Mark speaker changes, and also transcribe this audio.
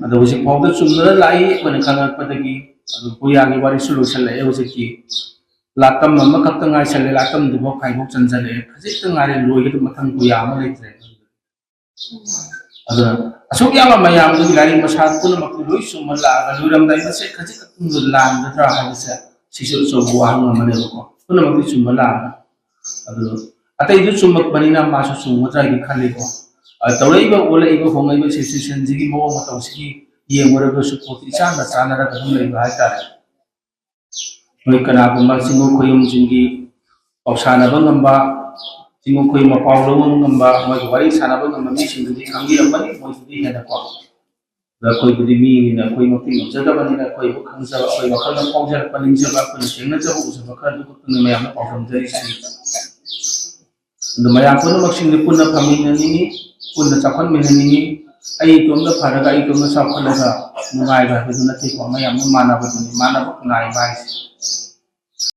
Speaker 1: अदो हुजिक फाउदा चुमना लाई कोने खांगपदगी अदो पुयागी वारी सॉल्यूशन ले हुजिकी लातम अमा खक्ता ngai chale latam du bok khai bok chanjale khajik ta ngari loi ge mathang puya ma leitre अदो असोक यामा मयाम दु लारी मसा पुन मक लoi सुमला ga luram dai se khajik tung lam da tra ha se sisu so buang ma ne ko पुन मक सुमला अदो अतै दु सुमक बनिना मा सु सुम tra gi khali को तौरई बा ओले बा होंगई बा सिचुएशन जिगी मो मतौ सिगी ये मोरे को सपोर्ट इचान दा चाना रा दम ले बा हाइता मोय कना गुमा सिंगो खोयम जिंगी औसाना बा ngamba सिंगो खोय मा पावलो ngamba मोय वारी साना बा ngamba मी सिंग दि खांगी रमनी मोय दि हेदा को दा खोय बुदि मी नि ना खोय मति जदा बनि ना खोय बु खंसा खोय वखल ना पावजर पनिंग से बा खोय सेंगना जबु उस बखर दु को न मया मा पावम जरी सि द मया पुन मक्सिंग दि पुन फमिंग नि पुन चाखन मिननी आई तुमदा फरगा आई तुमदा चाखन लगा नुगाई बा बदु नथि को मया माना बदु माना बक नाई बाई